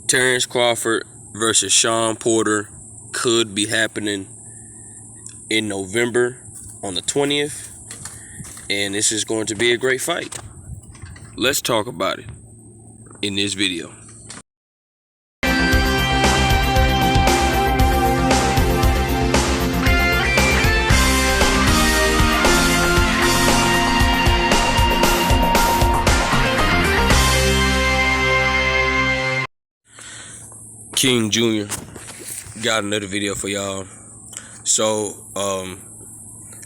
Terence Crawford versus Shawn Porter could be happening in November on the 20th, and this is going to be a great fight. Let's talk about it in this video. King Jr. got another video for y'all. So,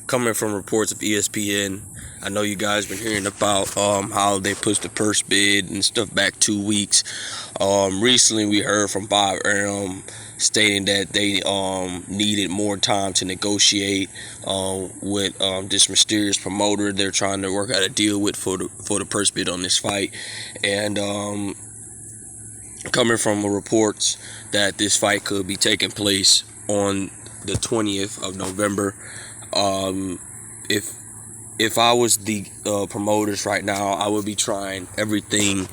coming from reports of ESPN, I know you guys been hearing about how they pushed the purse bid and stuff back 2 weeks. Recently, we heard from Bob Arum stating that they needed more time to negotiate with this mysterious promoter they're trying to work out a deal with for the purse bid on this fight. And coming from reports that this fight could be taking place on the 20th of November. If I was the promoters right now, I would be trying everything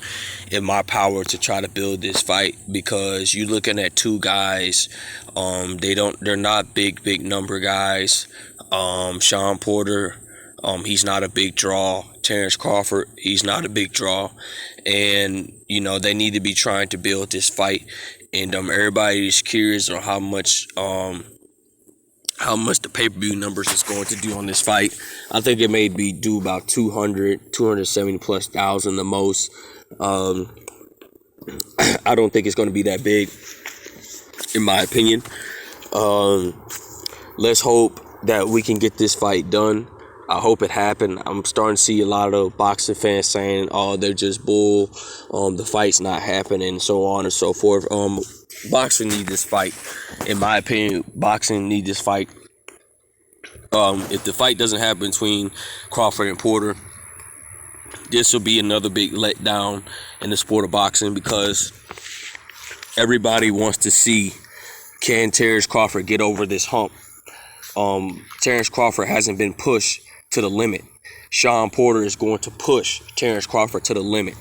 in my power to try to build this fight, because you're looking at two guys. They're not big number guys. Shawn Porter, he's not a big draw. Terence Crawford, he's not a big draw. And, you know, they need to be trying to build this fight. And everybody's curious on how much the pay-per-view numbers is going to do on this fight. I think it may be due about 270 plus thousand the most. I don't think it's going to be that big, in my opinion. Let's hope that we can get this fight done. I hope it happened. I'm starting to see a lot of boxing fans saying, "Oh, they're just bull. The fight's not happening," and so on and so forth. Boxing need this fight. In my opinion, boxing need this fight. If the fight doesn't happen between Crawford and Porter, this will be another big letdown in the sport of boxing, because everybody wants to see, can Terence Crawford get over this hump? Terence Crawford hasn't been pushed to the limit. Shawn Porter is going to push Terence Crawford to the limit.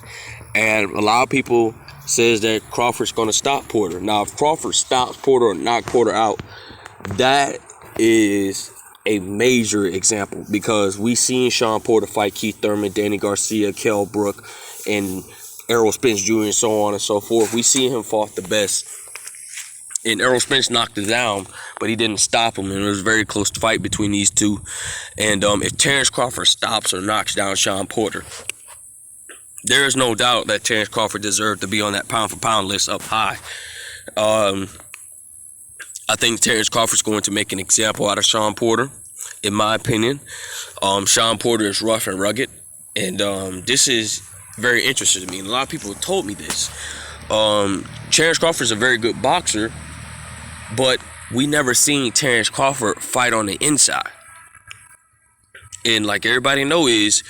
And a lot of people says that Crawford's going to stop Porter. Now, if Crawford stops Porter or knock Porter out, that is a major example, because we seen Shawn Porter fight Keith Thurman, Danny Garcia, Kell Brook, and Errol Spence Jr., and so on and so forth. We seen him fought the best. And Errol Spence knocked him down, but he didn't stop him. And it was a very close fight between these two. And if Terence Crawford stops or knocks down Shawn Porter, there is no doubt that Terence Crawford deserved to be on that pound-for-pound list up high. I think Terence Crawford's going to make an example out of Shawn Porter, in my opinion. Shawn Porter is rough and rugged. And this is very interesting to me. And a lot of people told me this. Terence Crawford is a very good boxer, but we never seen Terence Crawford fight on the inside. And like everybody know is,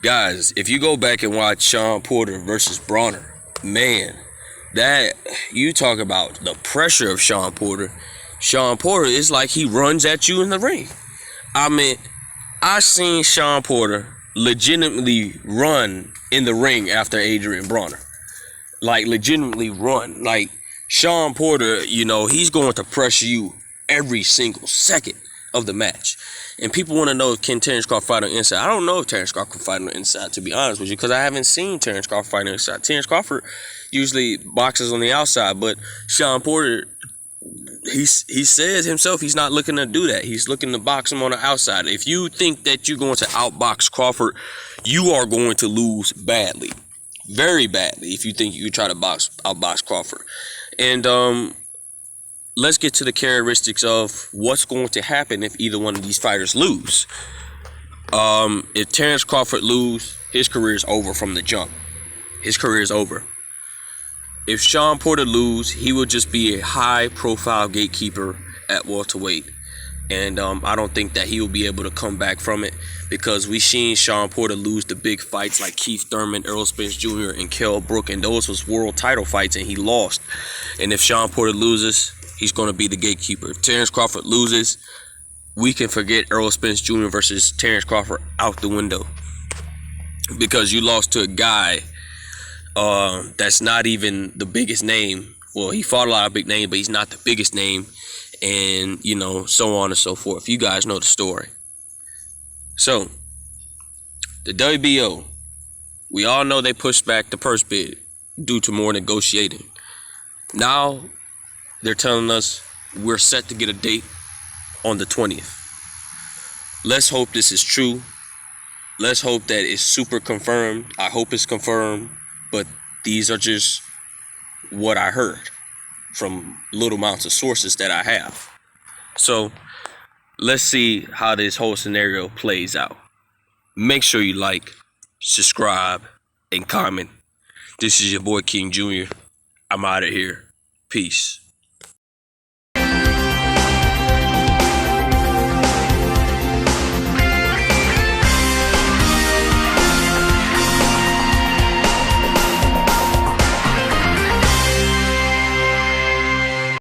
guys, if you go back and watch Shawn Porter versus Bronner, man, that you talk about the pressure of Shawn Porter. Shawn Porter is like he runs at you in the ring. I mean, I seen Shawn Porter legitimately run in the ring after Adrian Bronner. Like, legitimately run. Like, Shawn Porter, you know, he's going to pressure you every single second of the match. And people want to know, can Terence Crawford fight on the inside? I don't know if Terence Crawford can fight on the inside, to be honest with you, because I haven't seen Terence Crawford fight on the inside. Terence Crawford usually boxes on the outside, but Shawn Porter, he says himself he's not looking to do that. He's looking to box him on the outside. If you think that you're going to outbox Crawford, you are going to lose badly. Very badly, if you think you can try to outbox Crawford. And let's get to the characteristics of what's going to happen if either one of these fighters lose. If Terence Crawford lose, his career is over from the jump. His career is over. If Shawn Porter lose, he will just be a high-profile gatekeeper at welterweight. And I don't think that he will be able to come back from it, because we seen Shawn Porter lose the big fights like Keith Thurman, Errol Spence Jr., and Kell Brook, and those was world title fights, and he lost. And if Shawn Porter loses, he's going to be the gatekeeper. If Terence Crawford loses, we can forget Errol Spence Jr. versus Terence Crawford out the window, because you lost to a guy That's not even the biggest name. Well, he fought a lot of big names, but he's not the biggest name, and so on and so forth. You guys know the story. So the WBO, we all know they pushed back the purse bid due to more negotiating. Now they're telling us we're set to get a date on the 20th. Let's hope this is true. Let's hope that it's super confirmed. I hope it's confirmed, but these are just what I heard from little amounts of sources that I have. So let's see how this whole scenario plays out. Make sure you like, subscribe, and comment. This is your boy King Jr. I'm out of here. Peace.